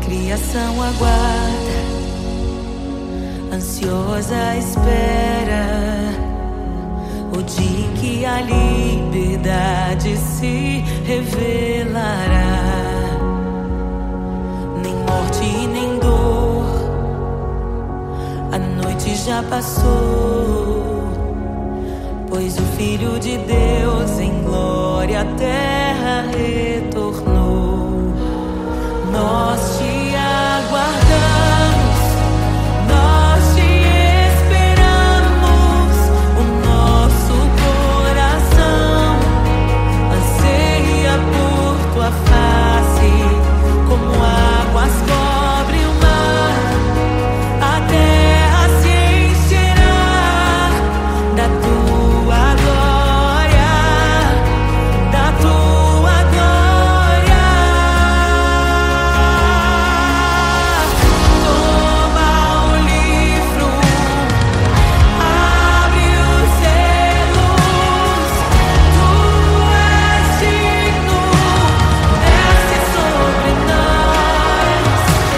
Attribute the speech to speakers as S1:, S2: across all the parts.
S1: criação aguarda, ansiosa espera o dia em que a liberdade se revelará. Nem morte e nem dor, a noite já passou, pois o Filho de Deus em glória à terra retornou. Nós te aguardamos, nós te esperamos. O nosso coração anseia por tua face, como águas cobrem o mar. A terra se encherá da tua glória, da tua glória. Toma o livro, abre os selos. Tu és digno, desce sobre nós.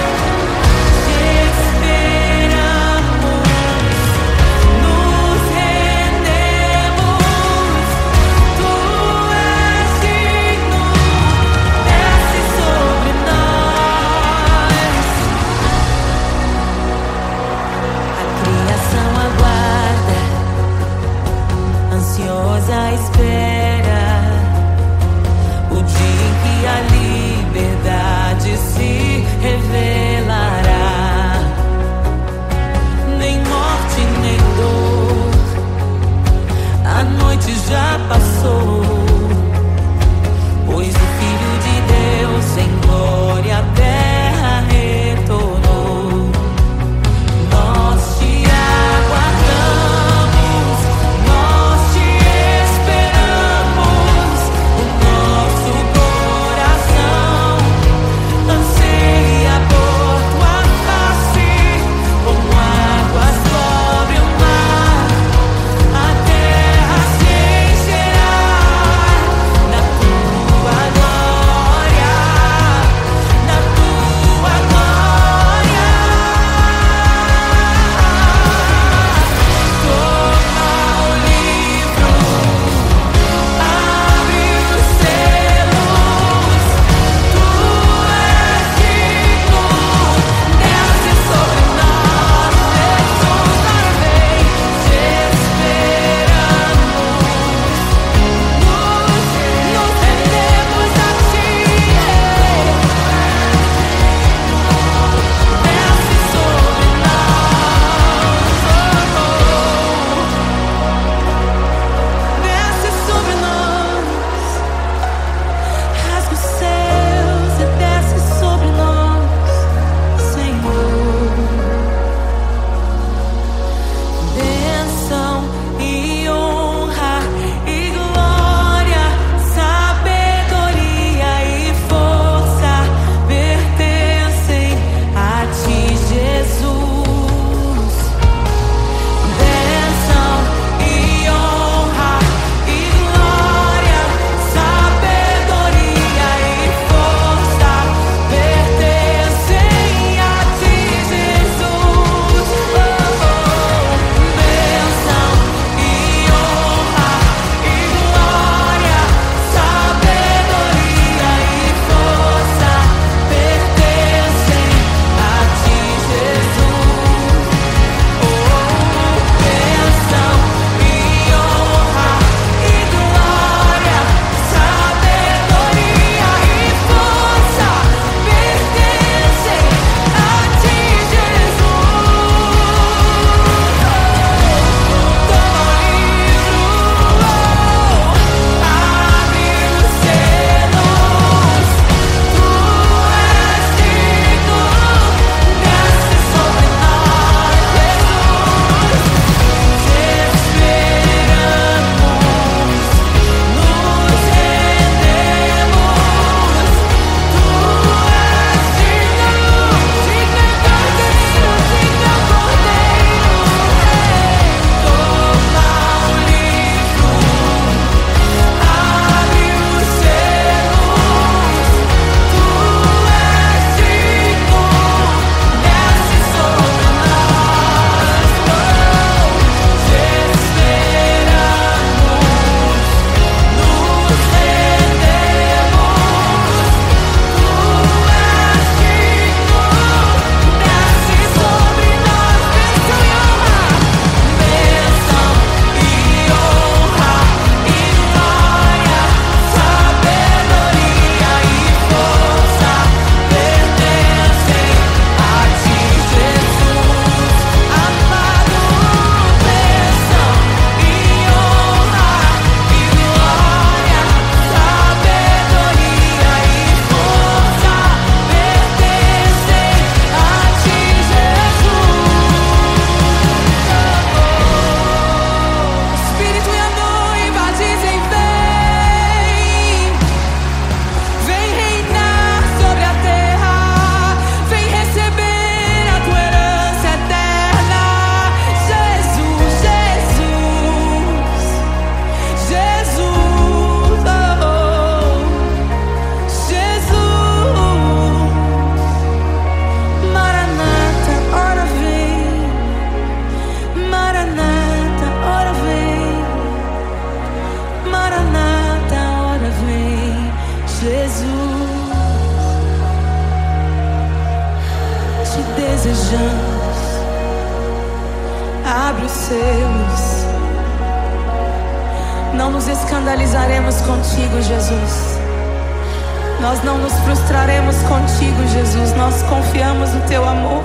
S1: desejamos. Abre os selos. Não nos escandalizaremos contigo, Jesus. Nós não nos frustraremos contigo, Jesus. Nós confiamos no teu amor.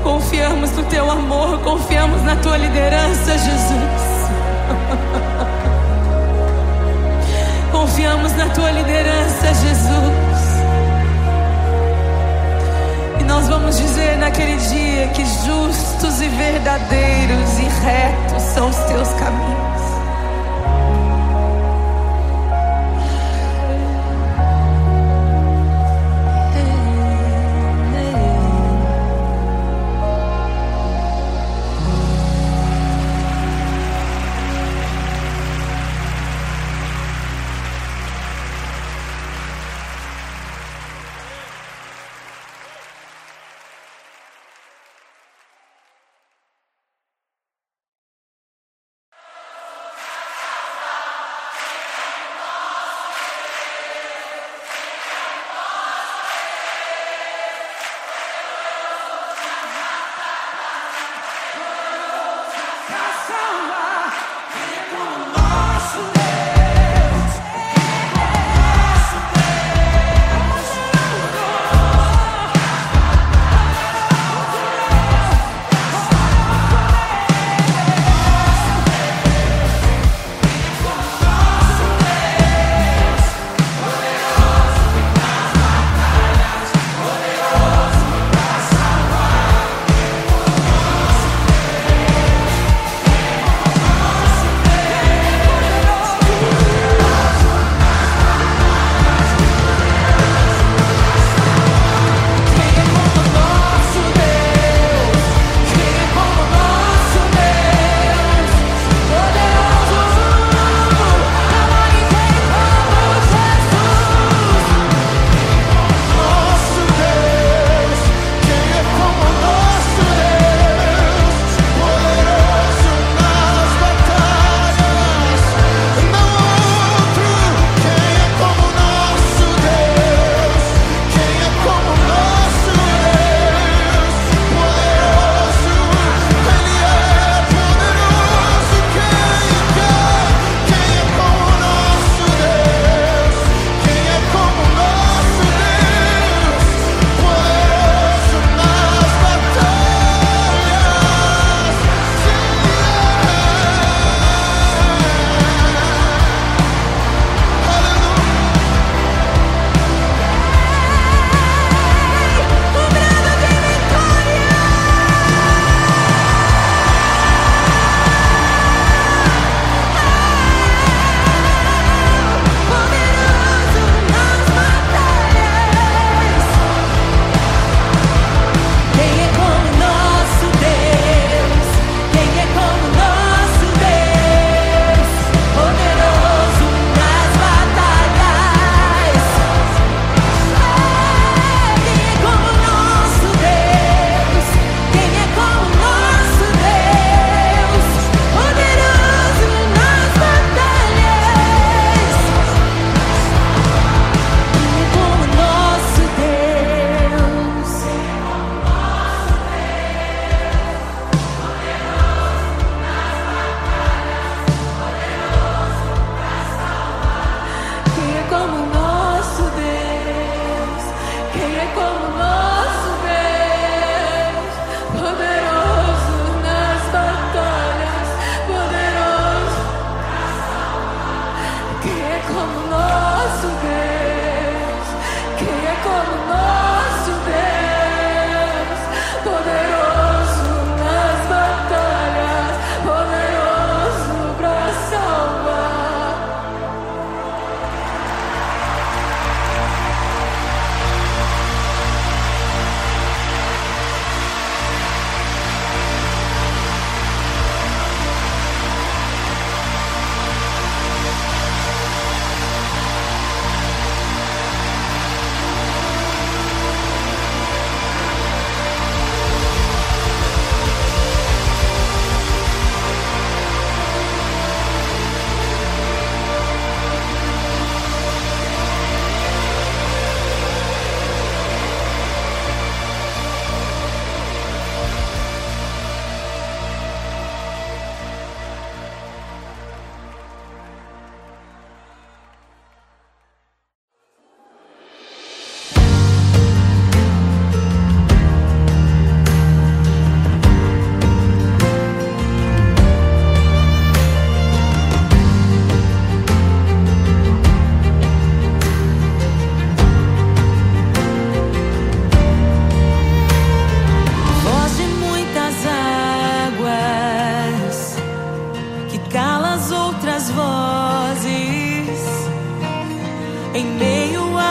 S1: Confiamos no teu amor. Confiamos na tua liderança, Jesus. Confiamos na tua liderança, Jesus. E nós vamos dizer naquele dia que justos e verdadeiros e retos são os teus caminhos.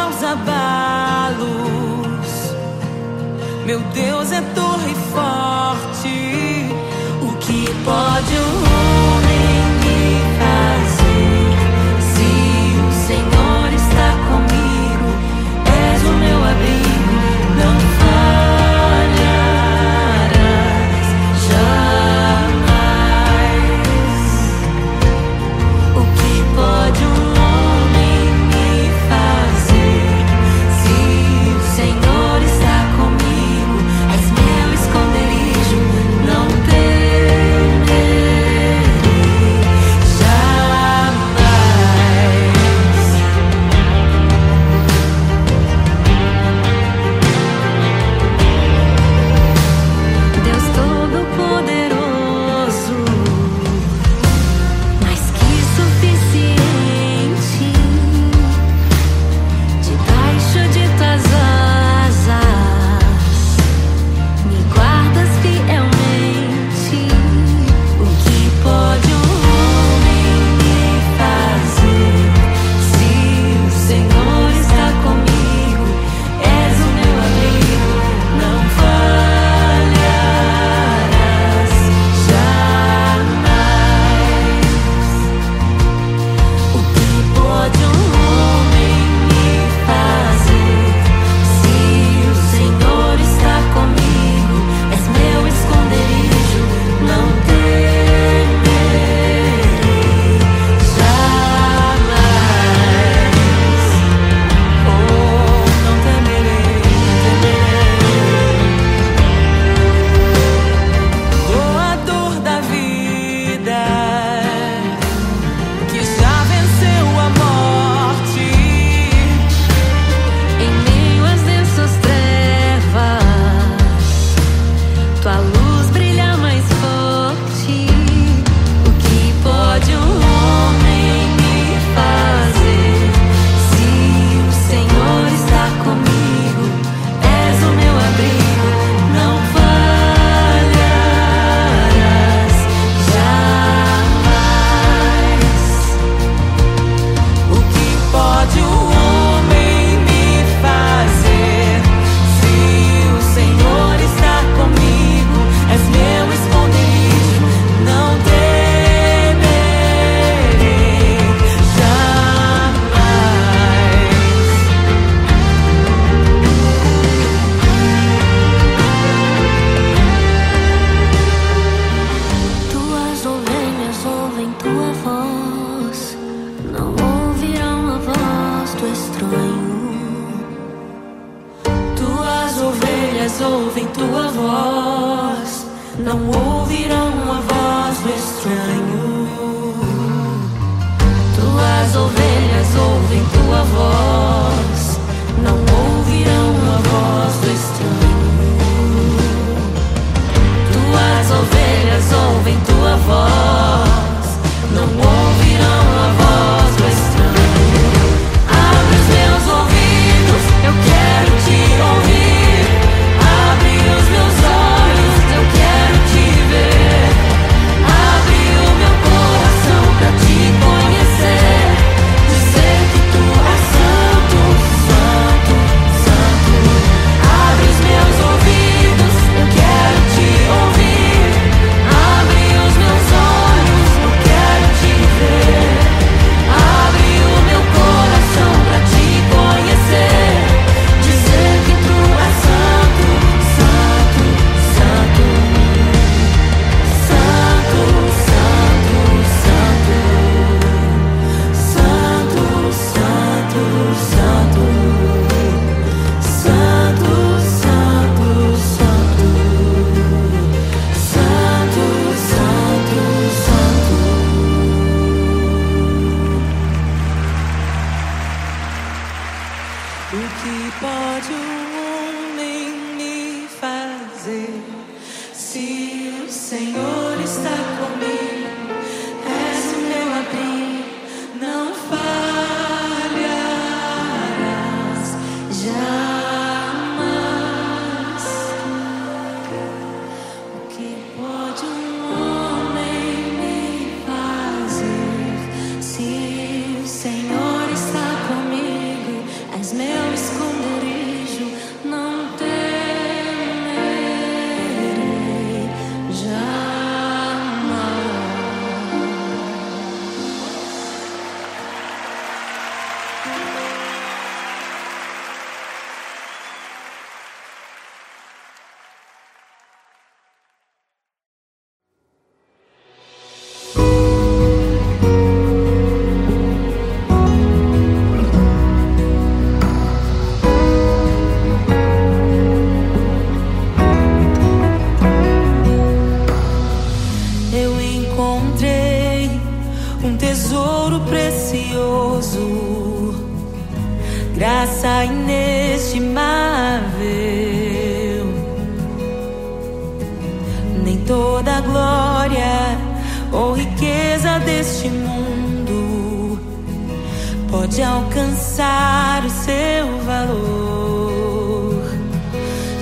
S1: aos abalos. Meu Deus é torre forte. O que pode um homem me fazer? Se o Senhor está comigo, és o meu abrigo, não falharás jamais. O que pode um homem me fazer? Se o Senhor está comigo, és meu esconderijo, não temerei jamais. Deus Todo-Poderoso, mais que suficiente, debaixo de tuas asas me guardas fielmente. O que pode um homem me fazer? Se o Senhor está comigo, és o meu abrigo, não falharás jamais. O que pode um homem me fazer? Se o Senhor está comigo, és meu esconderijo, não temerei jamais. Oh, não temerei, doador da vida, que já venceu a morte. Em meio às densas trevas, tua luz brilha mais forte. O que pode um homem me fazer? Se o Senhor está comigo, és o meu abrigo, não falharás jamais. O que pode um homem me fazer? Se o Senhor está comigo, és meu esconderijo, não temerei jamais. Tuas ovelhas ouvem tua voz, não ouvirão a voz do estranho. Tuas ovelhas ouvem tua voz, não ouvirão a voz do estranho. Tuas ovelhas ouvem tua voz, não ouvirão a voz do estranho. Tuas ovelhas ouvem tua voz, não ouvirão a voz do estranho. Abre os meus ouvidos, eu quero te ouvir. Abre os meus olhos, eu quero te ver. Abre o meu coração pra te conhecer. Dizer que tu és santo, santo, santo. Abre os meus ouvidos, eu quero te ouvir. Abre os meus olhos, eu quero te ver. Abre o meu coração pra te conhecer. Dizer que tu és santo, santo, santo. Santo, santo, santo. Santo, santo, santo. Santo, santo, santo. Santo, santo, santo. O que pode um homem me fazer? Se o Senhor está comigo, és o meu abrigo, não falharás jamais. O que pode um homem me fazer? Se o Senhor está comigo, és meu graça inestimável. Nem toda a glória ou riqueza deste mundo pode alcançar o seu valor.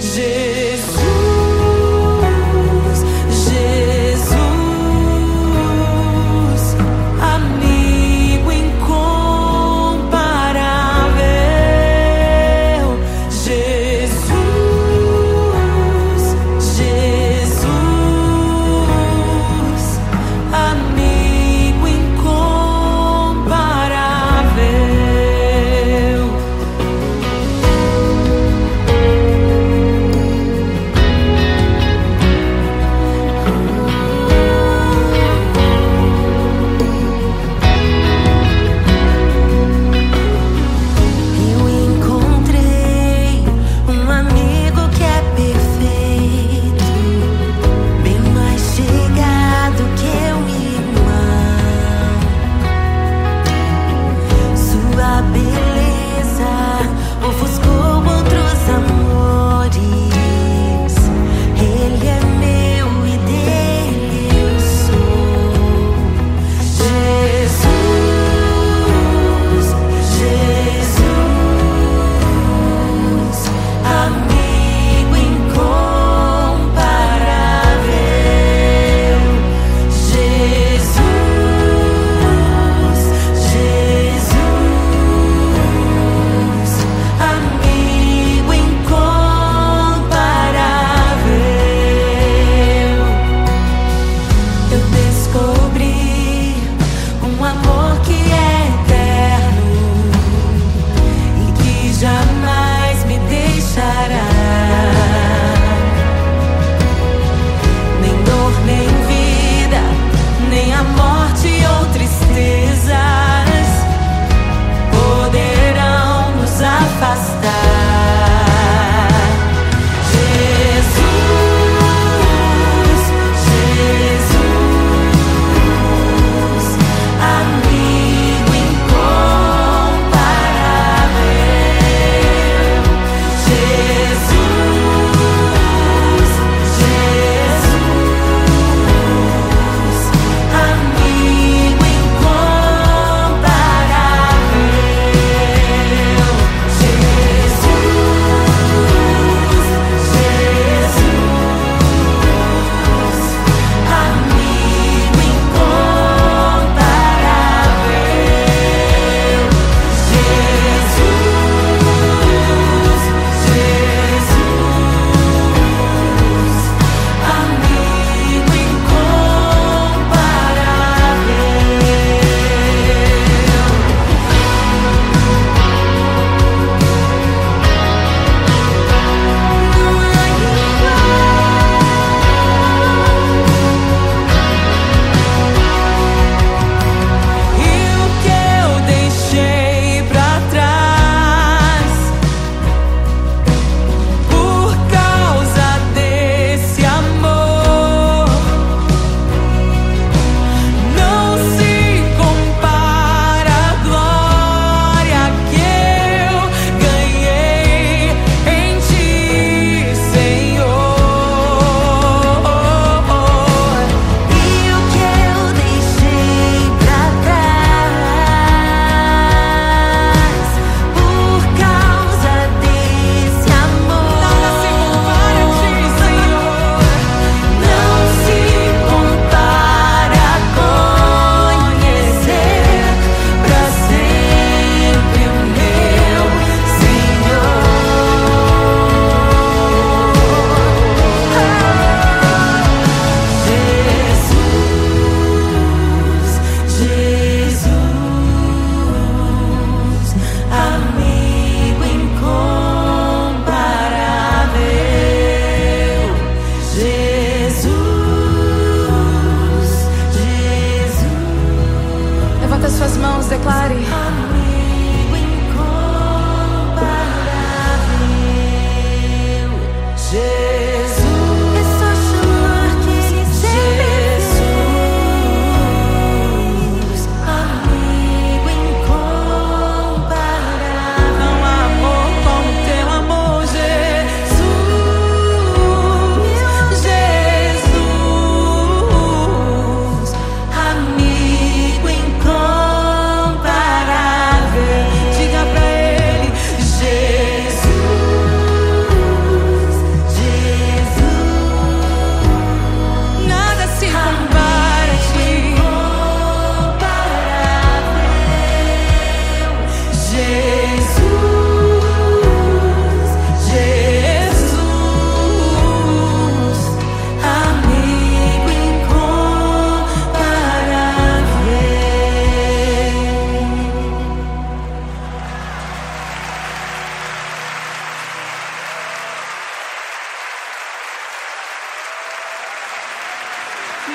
S1: Jesus, Jesus, amigo incomparável. Jesus, Jesus, amigo incomparável.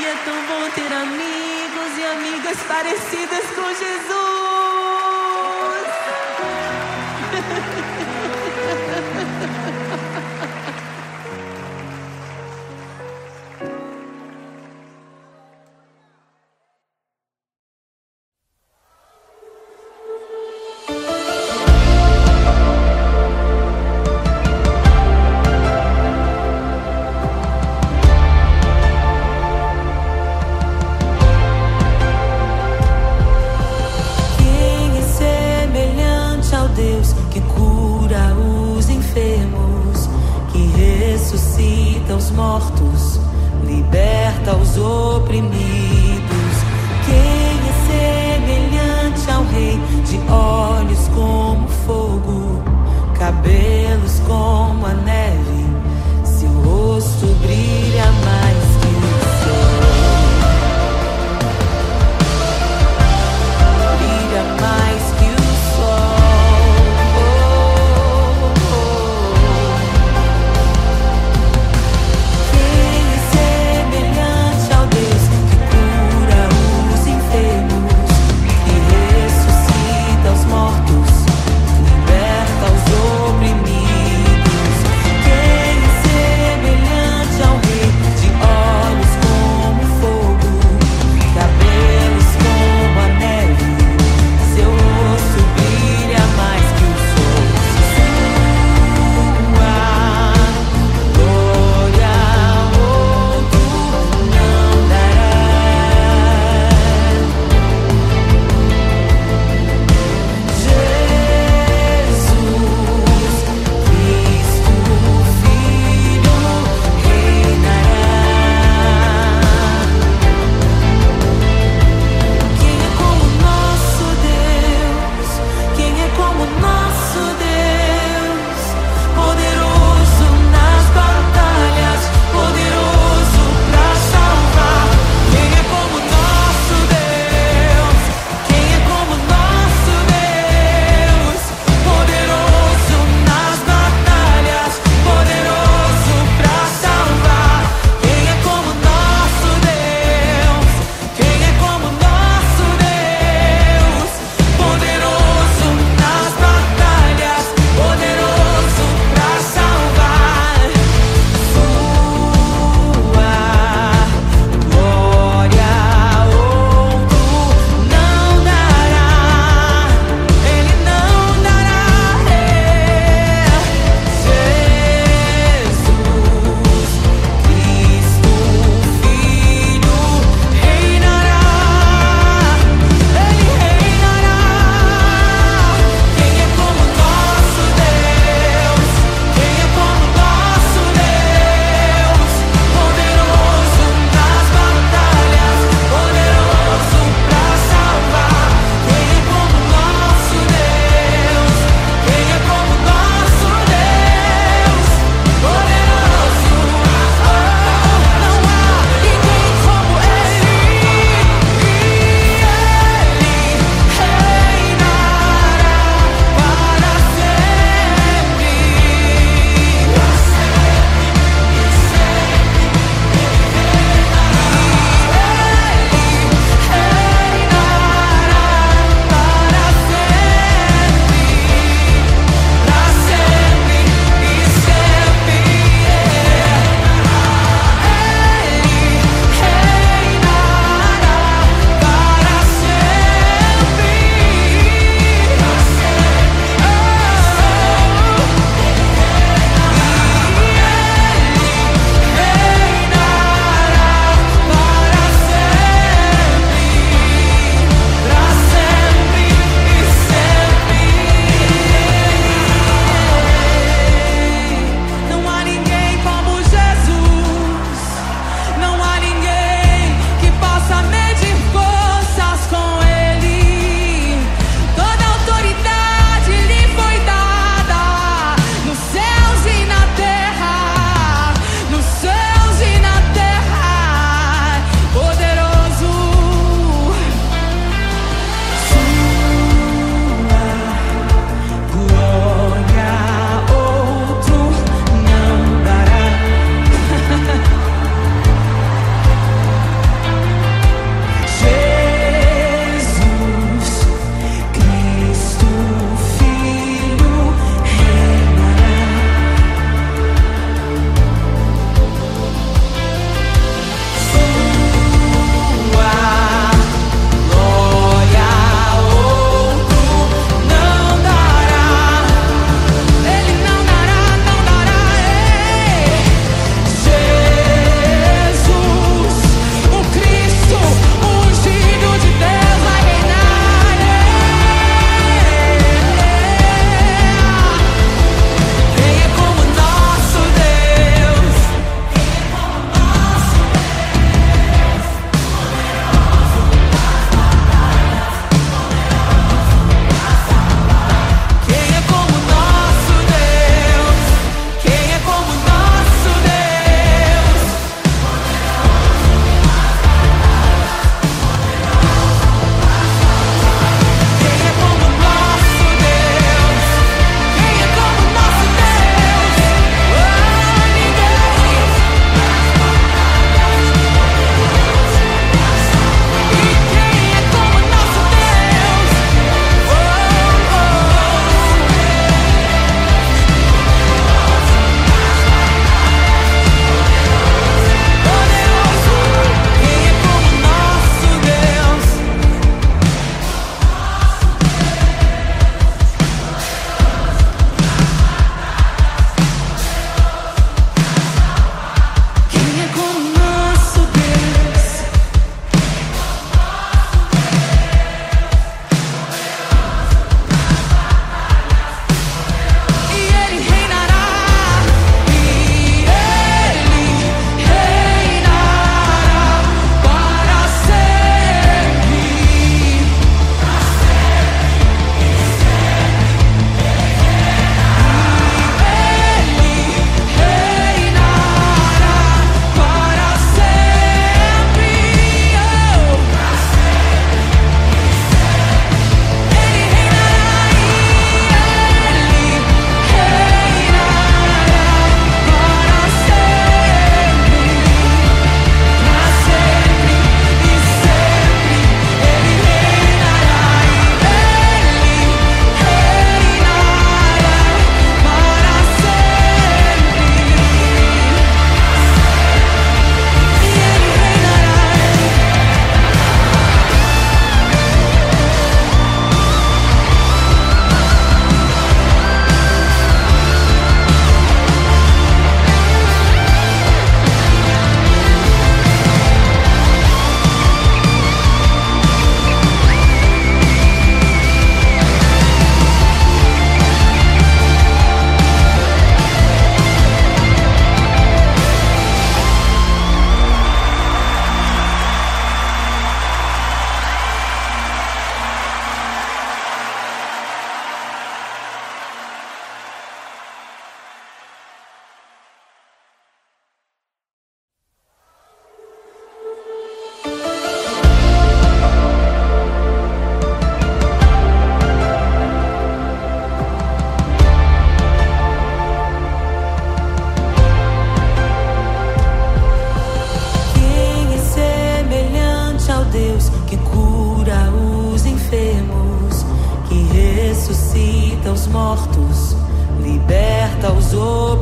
S1: E é tão bom ter amigos e amigas parecidas com Jesus. Ressuscita os mortos, liberta os oprimidos. Quem é semelhante ao Rei, de olhos como fogo, cabelos como a neve, seu rosto brilha mais que o sol. Brilha mais que o sol.
S2: De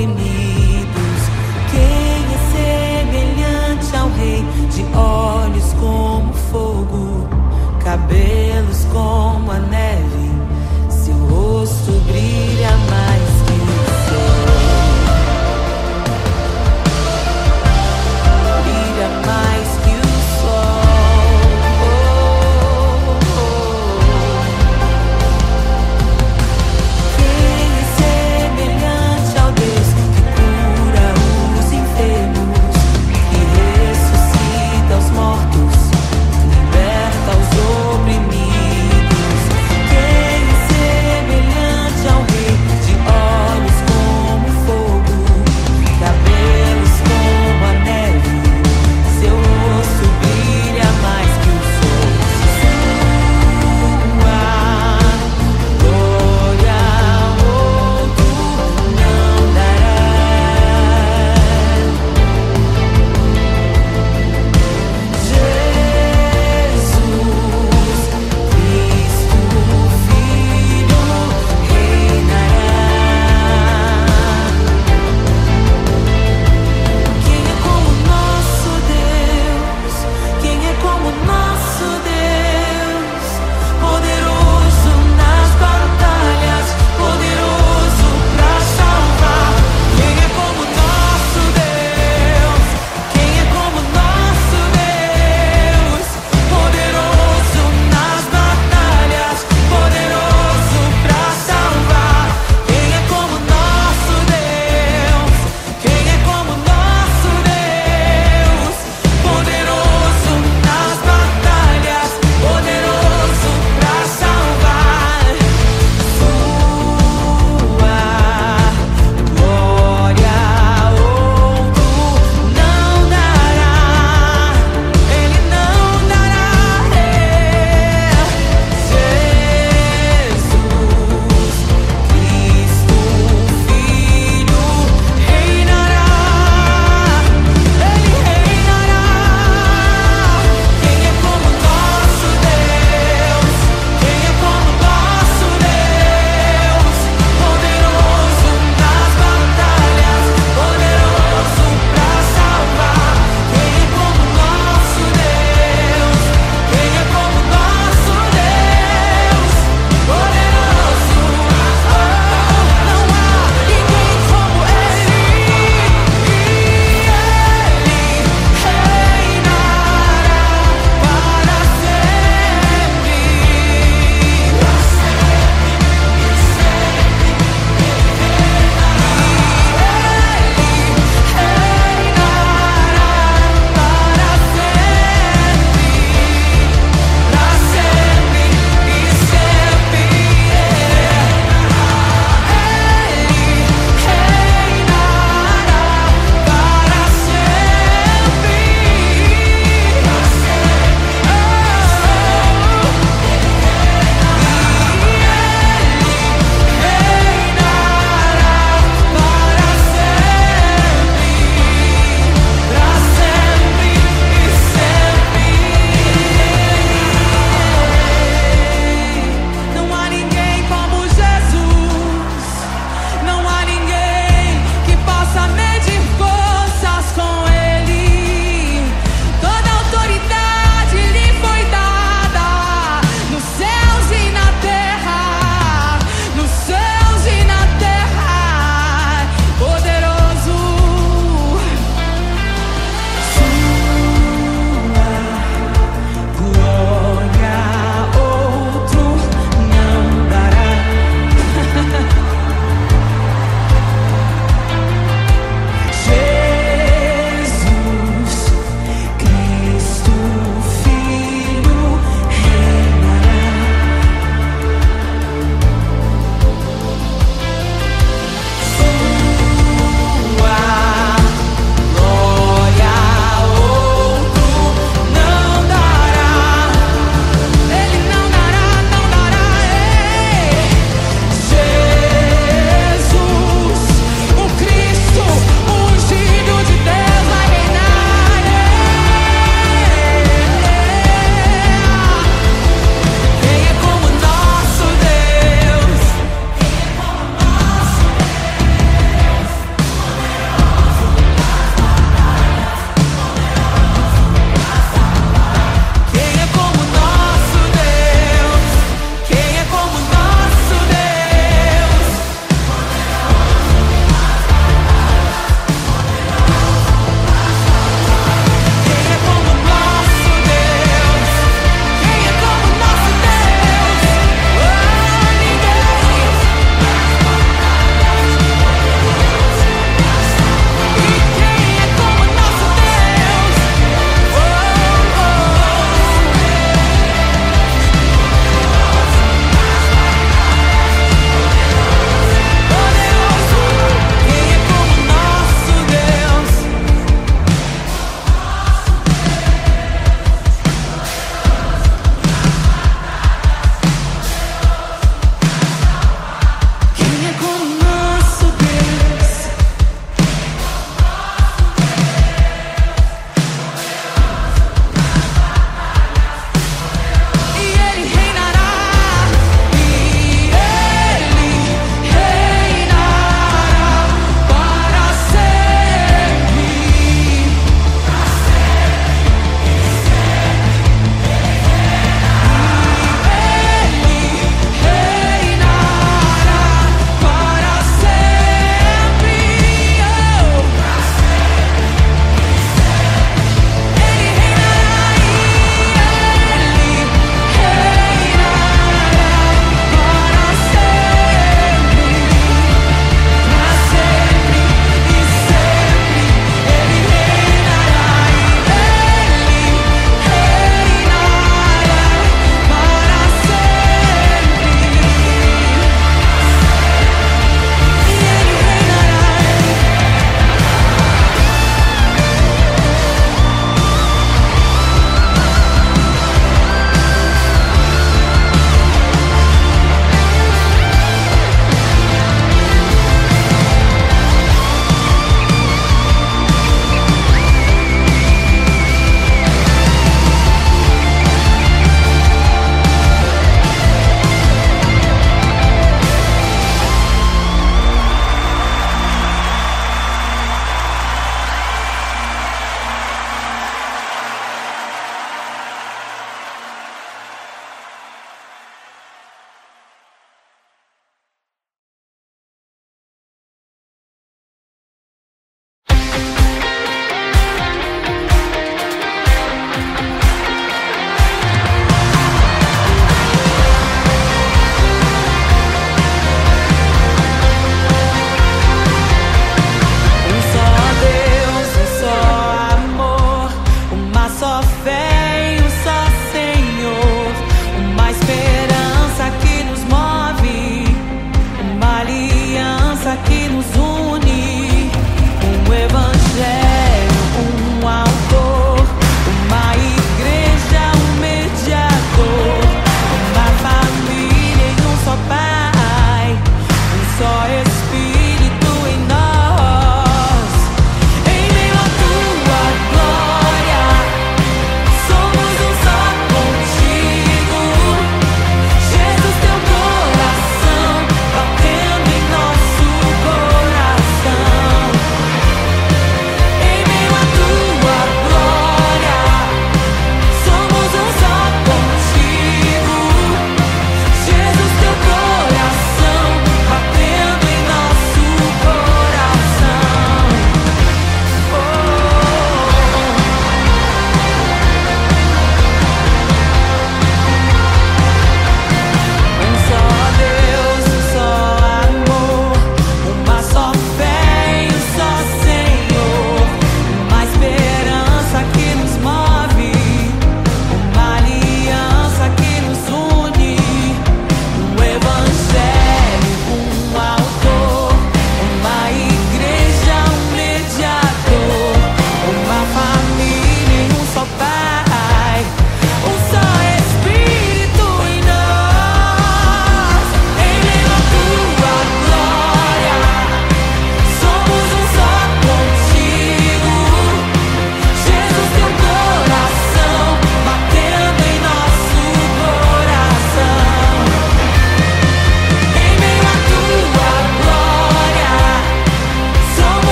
S1: oprimidos. Quem é semelhante ao Rei, de olhos como fogo, cabelos como a neve, seu rosto brilha mais que o sol. Brilha mais que o sol. Quem é semelhante ao Deus que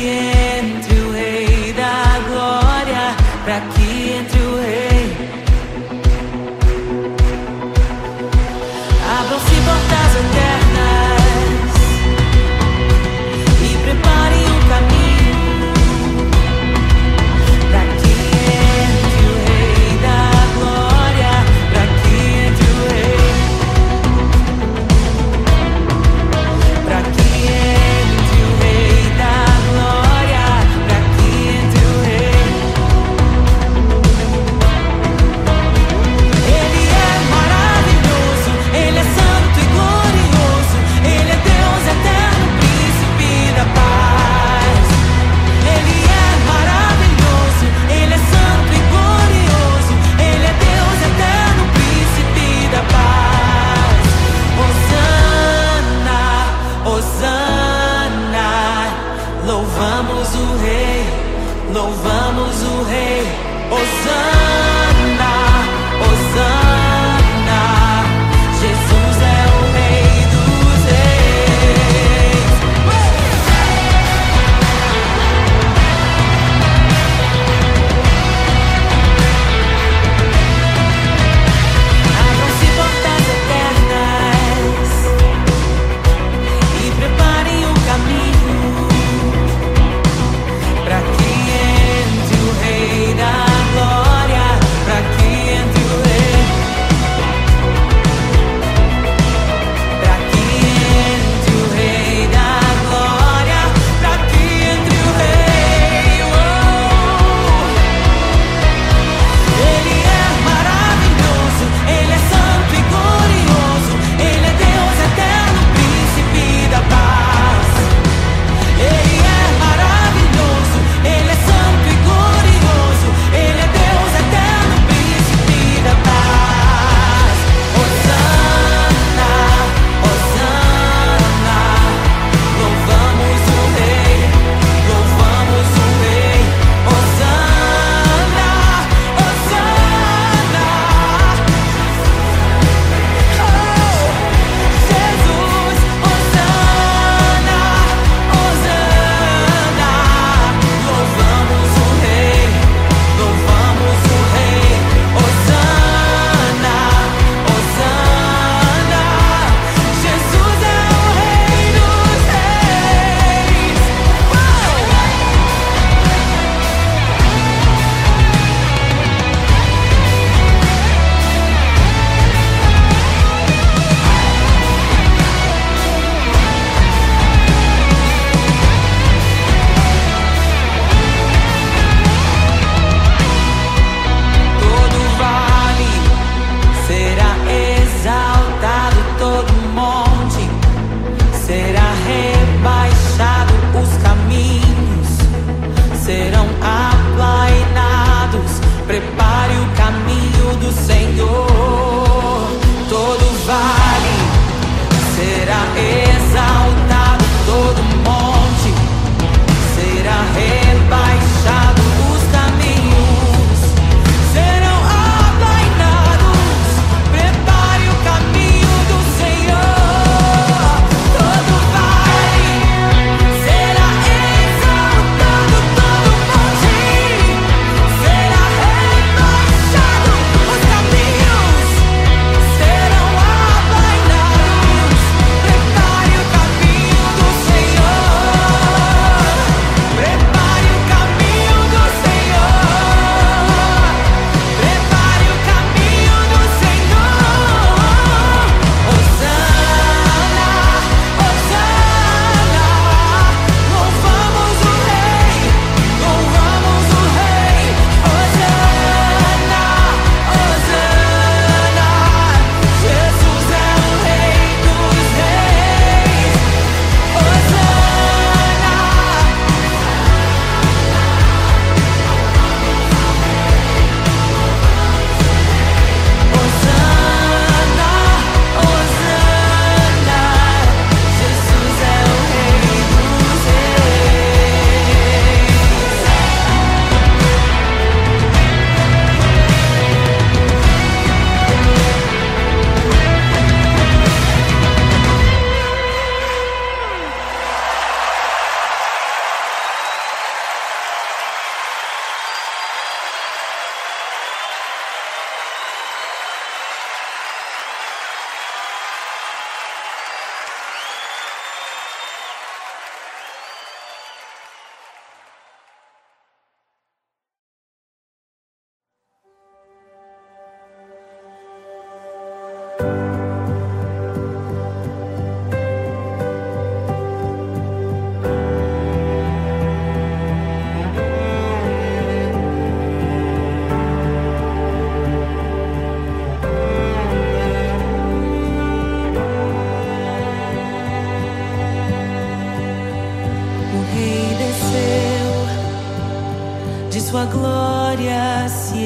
S1: entre o Rei da Glória, pra que entre o Rei. Abram-se portas eternas e preparem um caminho, pra que entre o Rei da Glória, pra que entre o Rei, pra que entre o Rei da Glória.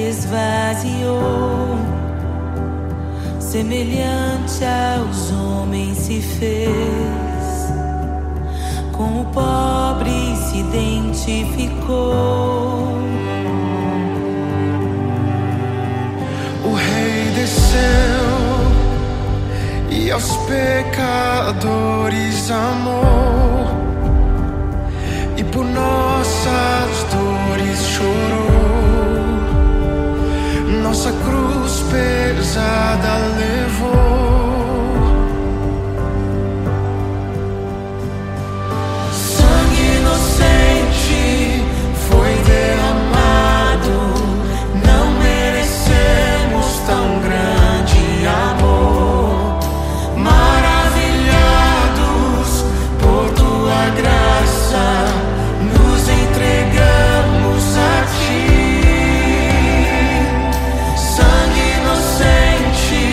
S1: esvaziou, semelhante aos homens se fez, com o pobre se identificou.
S2: O Rei desceu e aos pecadores amou, e por nossas dores chorou, nossa cruz pesada levou. Sangue inocente foi derramado, não merecemos tão grande amor. Maravilhados por tua graça, nos entregamos a ti. Sangue inocente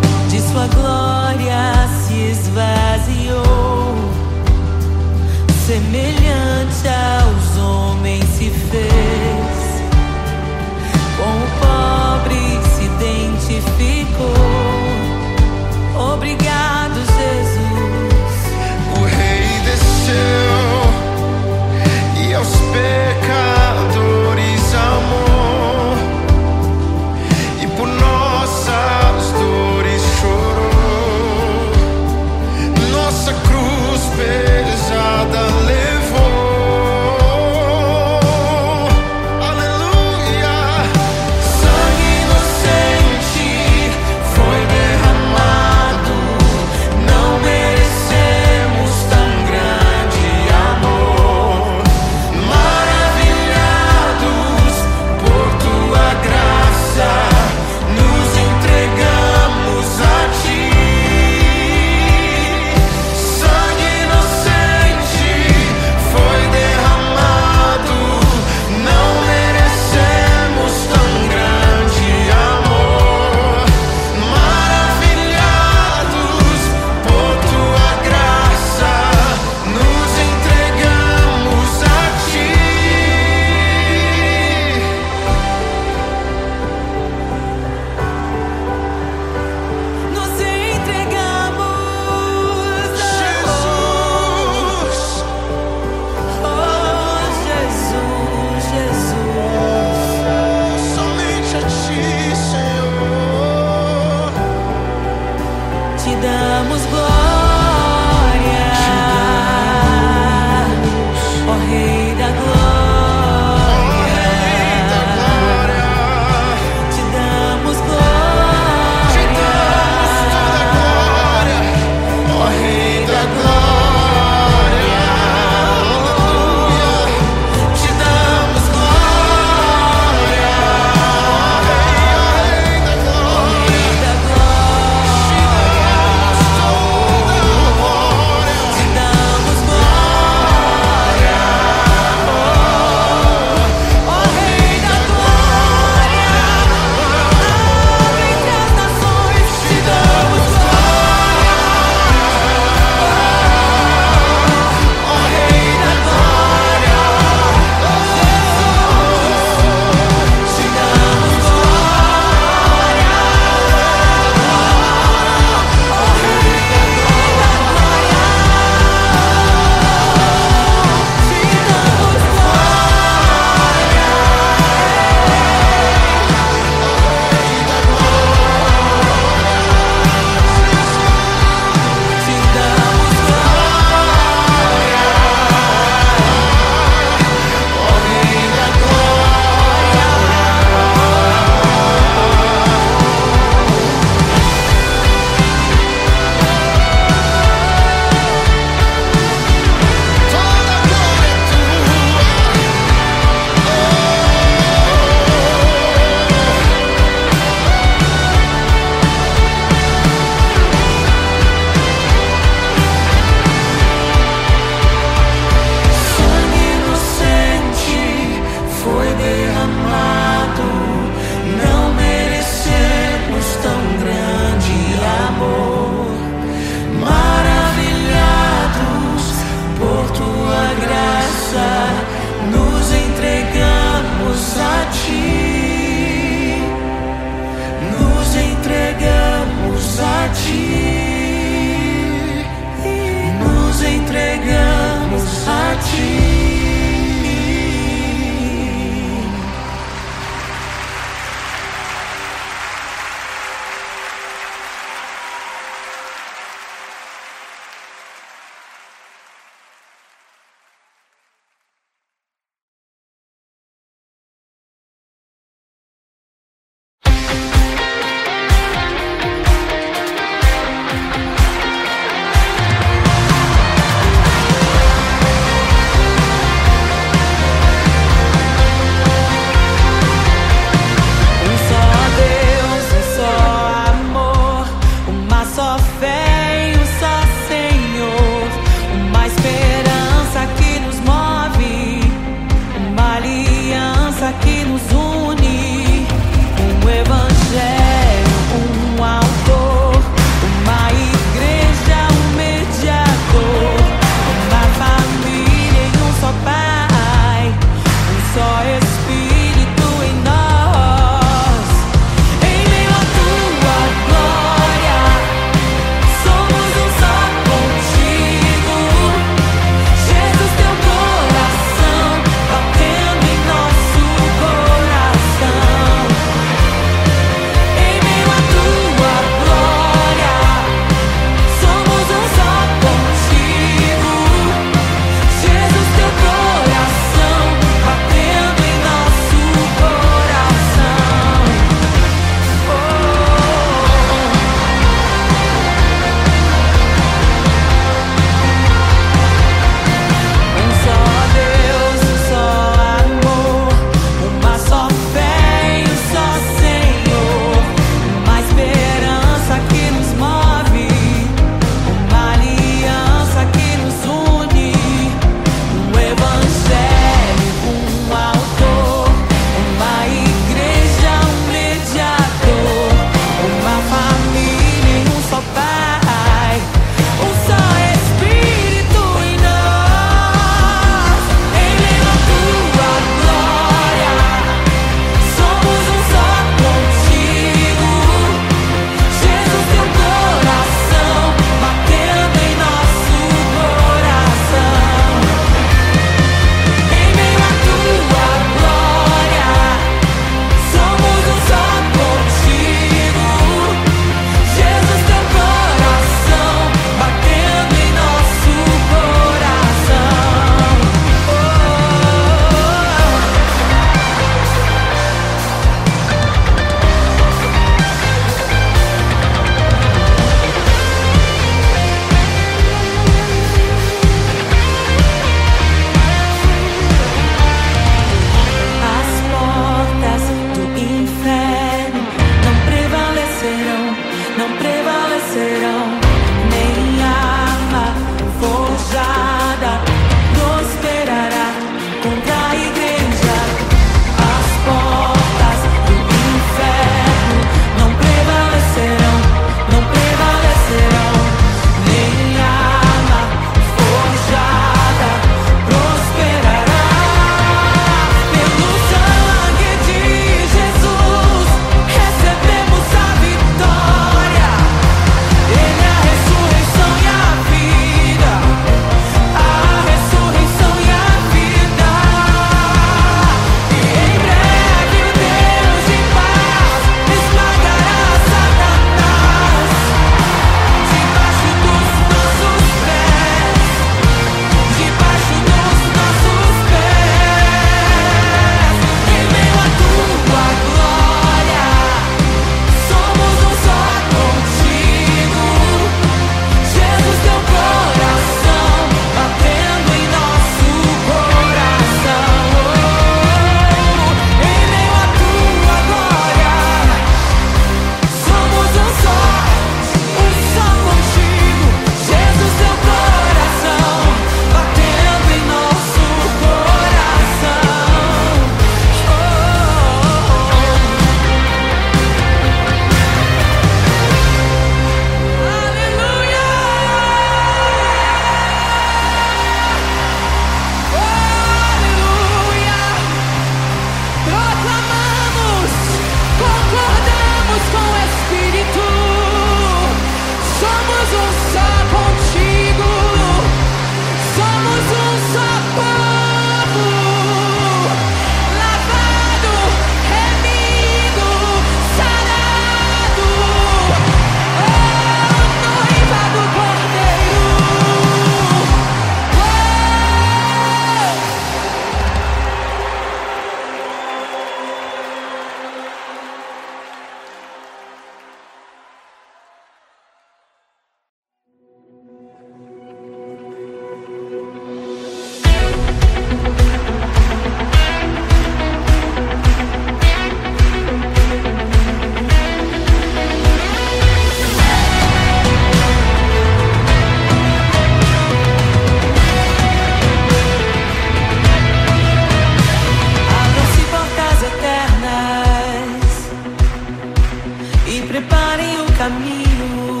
S1: e preparem o caminho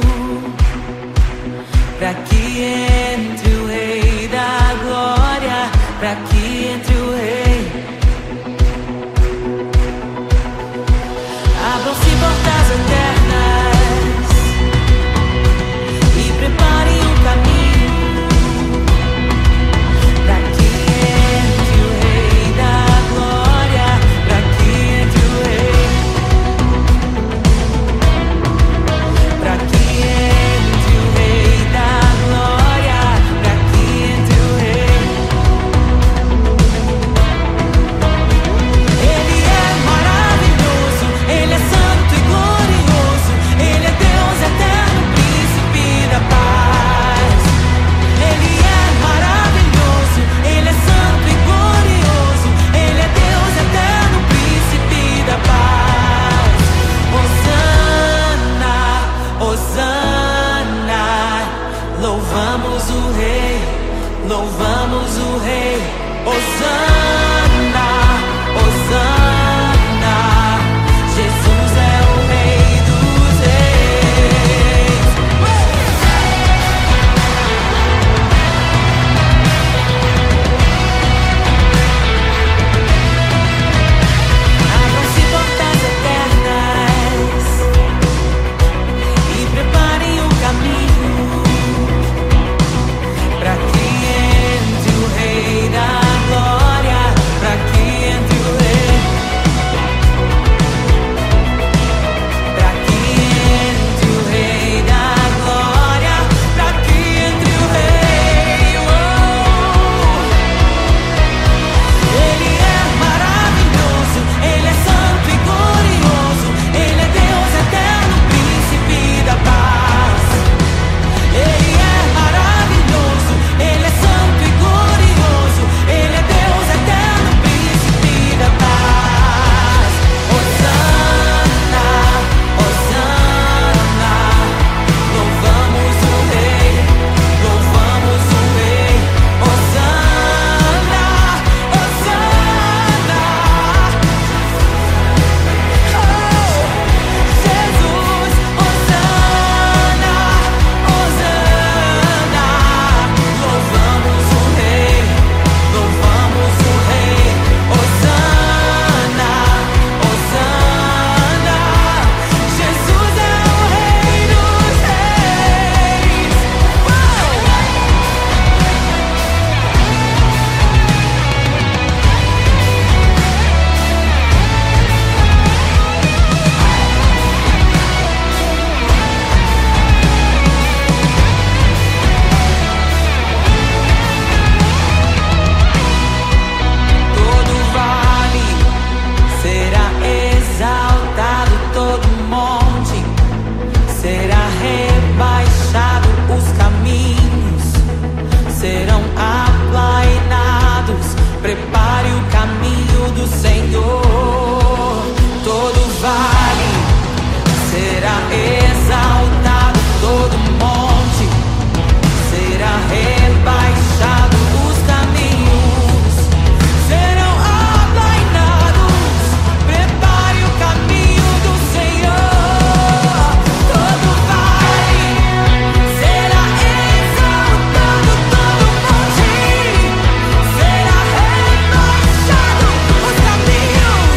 S1: para que entre o Rei da Glória, para que entre o Rei. Abram-se portas eternas e preparem o caminho para que entre o Rei da Glória, para que entre o Rei, para que entre o Rei da Glória, para que entre o Rei. Ele é maravilhoso, Ele é santo e glorioso, Ele é Deus eterno, príncipe da paz. Ele é maravilhoso, Ele é santo e glorioso, Ele é Deus eterno, príncipe da paz. Hosana, Hosana, louvamos o Rei, louvamos o Rei. Hosana, Hosana, Jesus é o Rei dos Reis. Abram-se portas eternas e preparem o caminho para que entre o Rei da Glória, para que entre o Rei, para que entre o Rei da Glória, para que entre o Rei. Ele é maravilhoso, Ele é santo e glorioso, Ele é Deus eterno, príncipe da paz. Ele é maravilhoso, Ele é santo e glorioso, Ele é Deus eterno, príncipe da paz. Hosana, Hosana, louvamos o Rei, louvamos o Rei. Hosana, Hosana, oh, Jesus, Hosana, Hosana, louvamos o Rei, louvamos o Rei. Hosana, Hosana, Jesus é o Rei dos Reis. Todo vale será exaltado, todo monte será rebaixado, os caminhos serão aplainados. Prepare o caminho do Senhor. Todo vale será exaltado, todo monte será rebaixado, os caminhos serão aplainados. Prepare o caminho do Senhor. Todo vale será exaltado, todo monte será rebaixado, os caminhos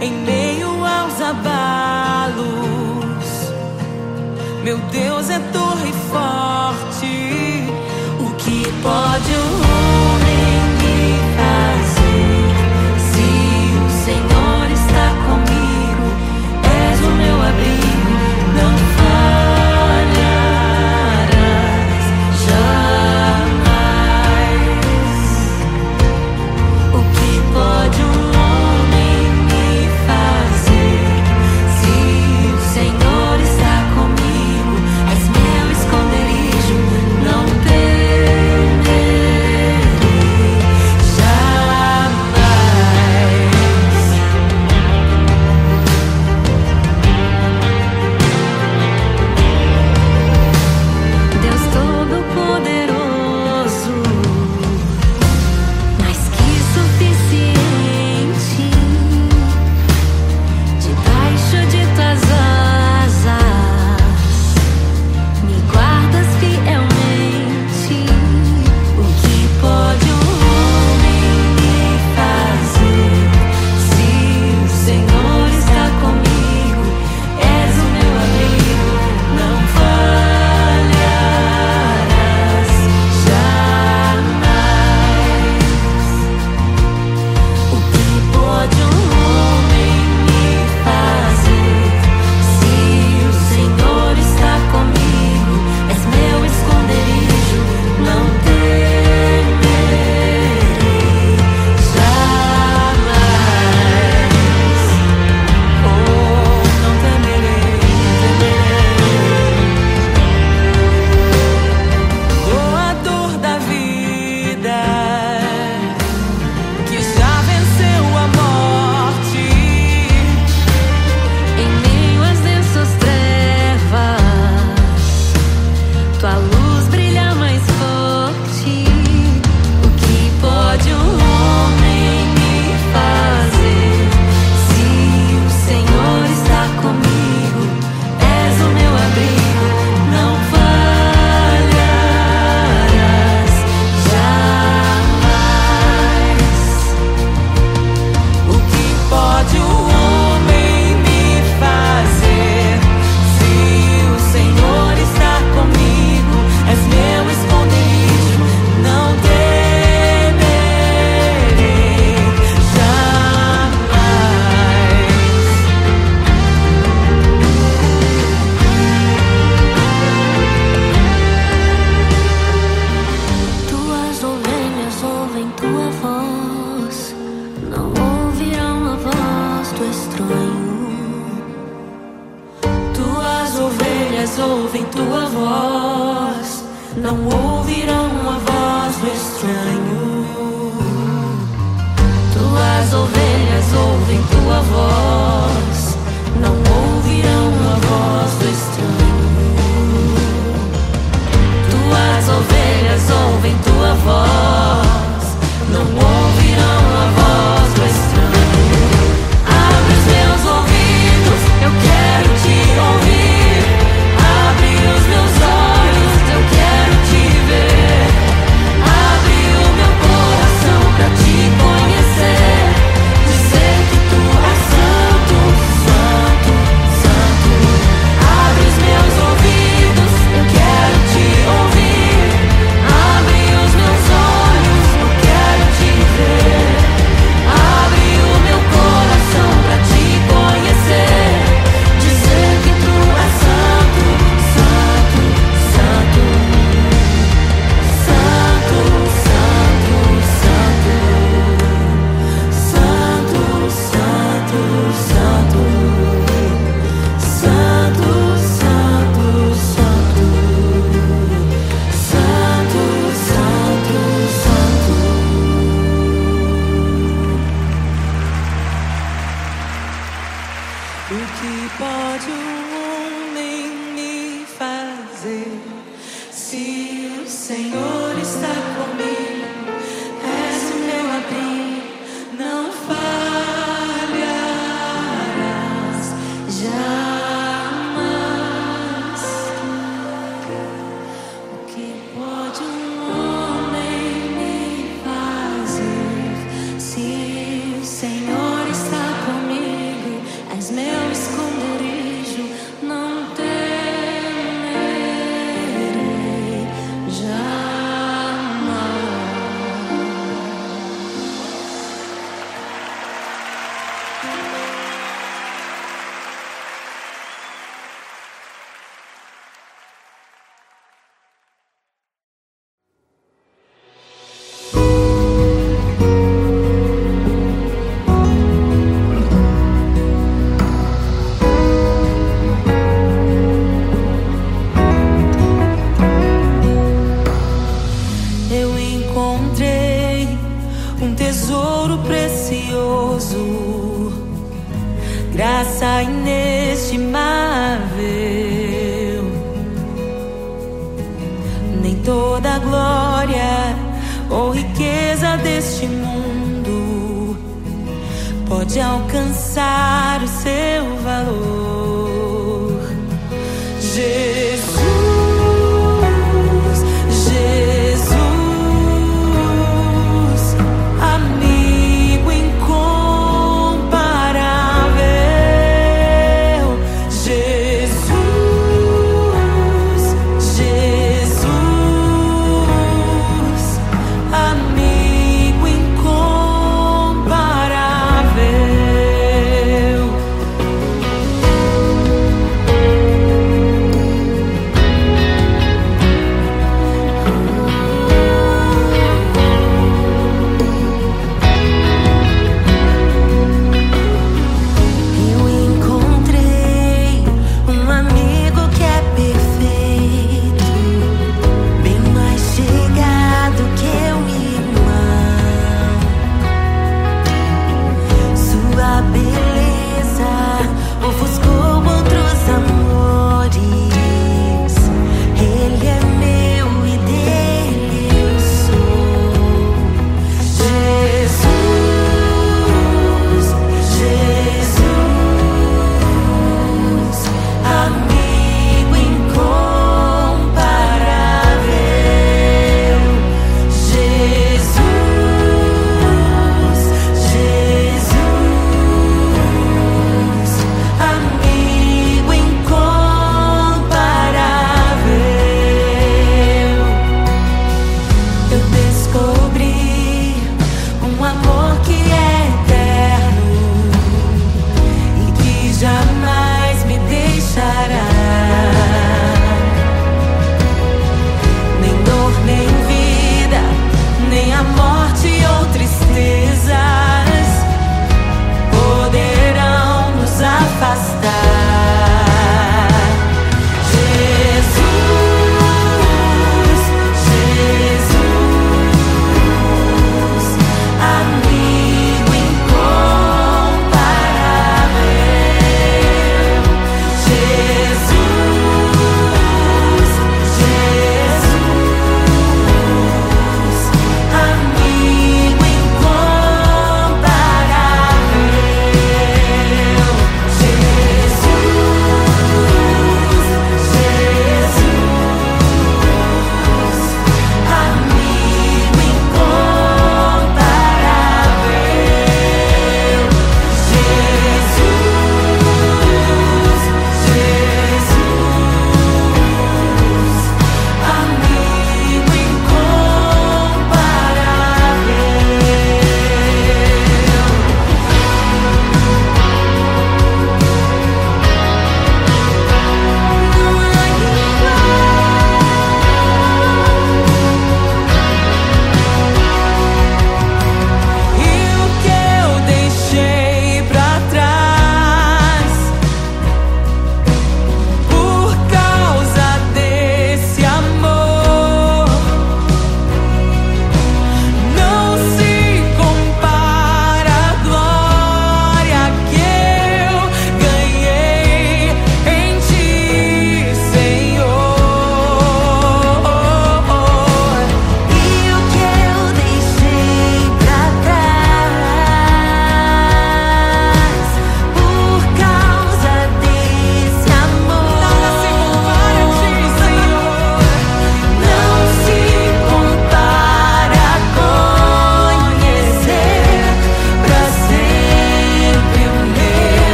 S1: em meio aos abalos. Meu Deus é torre forte. O que pode o homem me fazer? Se o Senhor está comigo, és o meu abrigo, não falharás jamais. O que pode um homem me fazer? Se o Senhor está comigo, és meu esconderijo, não temerei jamais. Deus Todo-Poderoso, mais que suficiente, debaixo de tuas asas, me guardas fielmente. O que pode um homem me fazer? Se o Senhor está comigo, és o meu abrigo, não falharás jamais. O que pode um homem me fazer? Se o Senhor está comigo, és meu esconderijo, não temerei jamais. Oh, não temerei, doador da vida, que já venceu a morte, em meio às densas trevas, tua luz brilha mais forte. O que pode um homem me fazer? Se o Senhor está comigo, és o meu abrigo, não falharás jamais. O que pode o homem me fazer? Se o Senhor está comigo, és meu esconderijo, não temerei jamais. Tuas ovelhas ouvem tua voz, não ouvirão a voz do estranho. Tuas ovelhas ouvem tua voz, não ouvirão a voz do estranho. Tuas ovelhas ouvem tua voz, não ouvirão a voz do estranho. Tuas ovelhas ouvem tua voz, não ouvirão a voz do estranho. Abre os meus ouvidos, eu quero pode um homem me fazer? Se o Senhor está comigo, és o meu abrigo, não falharás jamais. O que pode um homem me fazer? Se o Senhor está comigo, és meu esconderijo, não temerei jamais. Eu encontrei um tesouro precioso, graça inestimável. Nem toda a glória ou riqueza deste mundo pode alcançar o seu valor. Jesus, Jesus, amigo incomparável. Jesus, Jesus, amigo incomparável.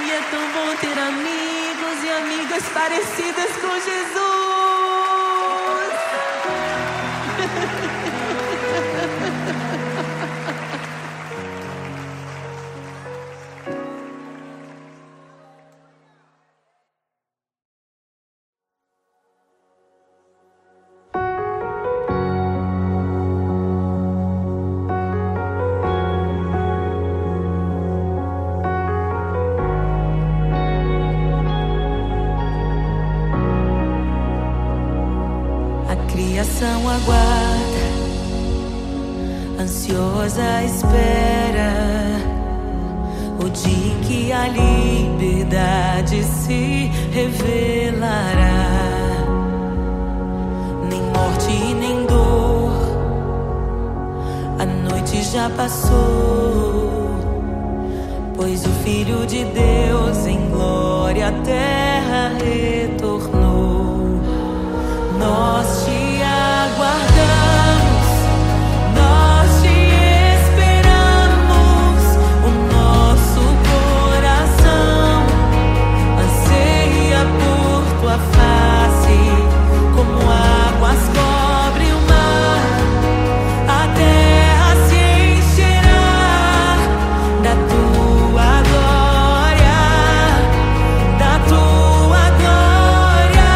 S1: E é tão bom ter amigos e amigas parecidas com Jesus.
S2: Criação aguarda, ansiosa espera o dia em que a liberdade se revelará. Nem morte nem dor, a noite já passou, pois o Filho de Deus em glória à terra retornou. Nós te aguardamos, nós te esperamos. O nosso coração anseia por tua face, como águas cobrem o mar. A terra se encherá da tua glória, da tua glória.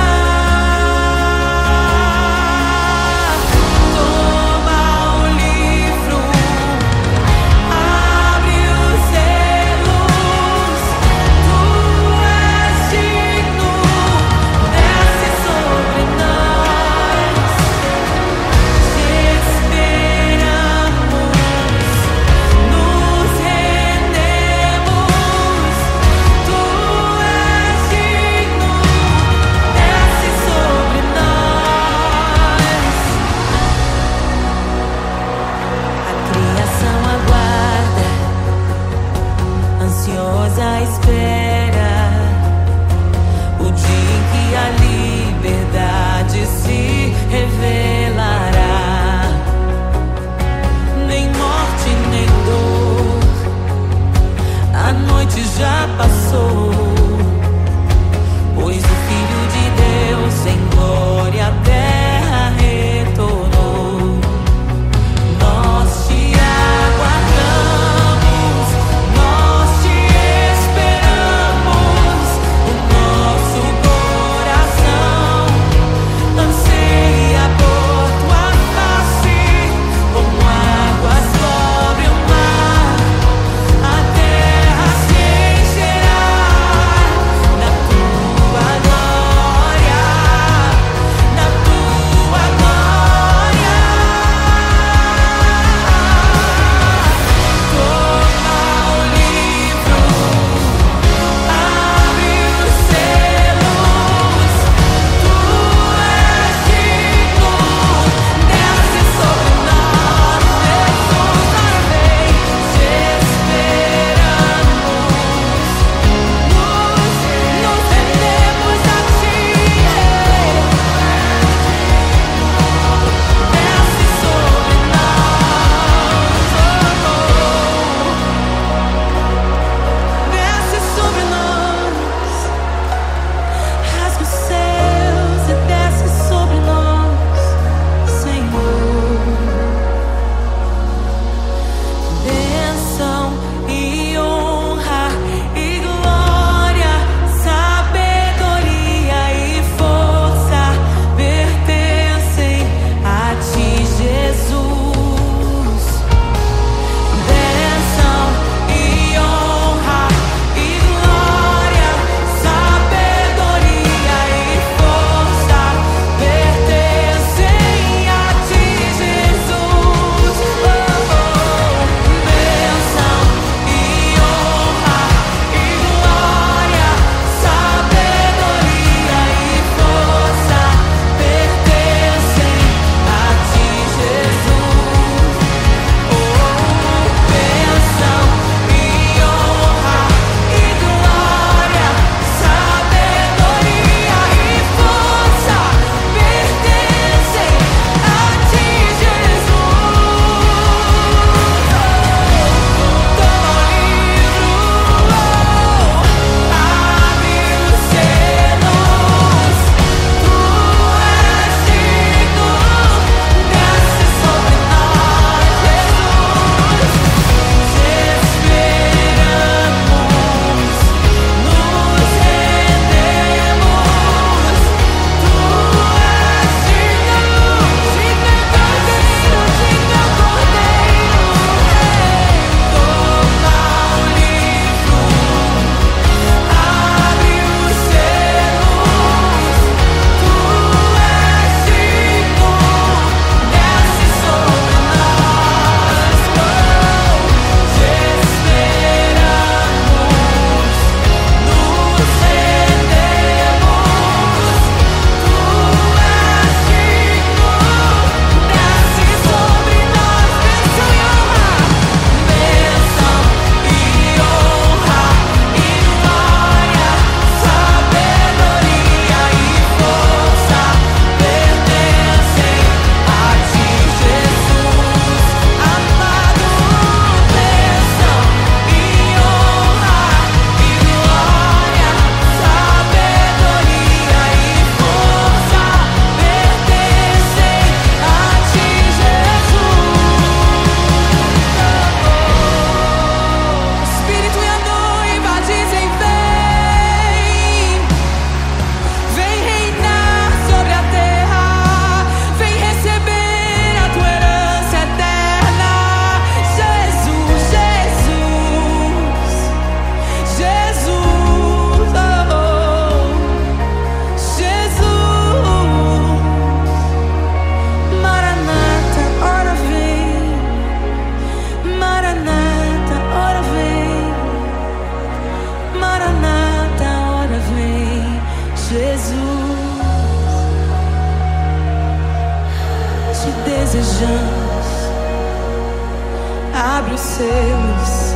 S2: abre os selos.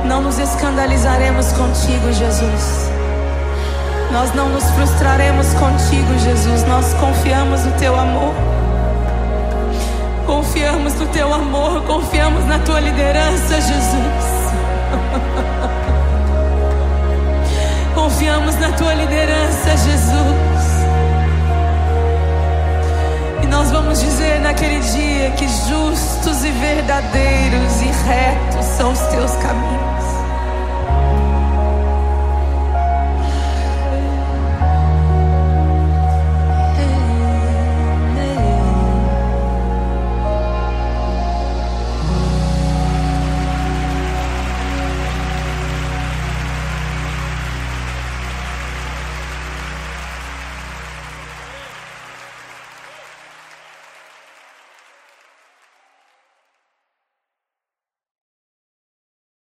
S2: Não nos escandalizaremos contigo, Jesus. Nós não nos frustraremos contigo, Jesus. Nós confiamos no teu amor. Confiamos no teu amor. Confiamos na tua liderança, Jesus. Confiamos na tua liderança, Jesus. E nós vamos dizer naquele dia que justos e verdadeiros e retos são os teus caminhos.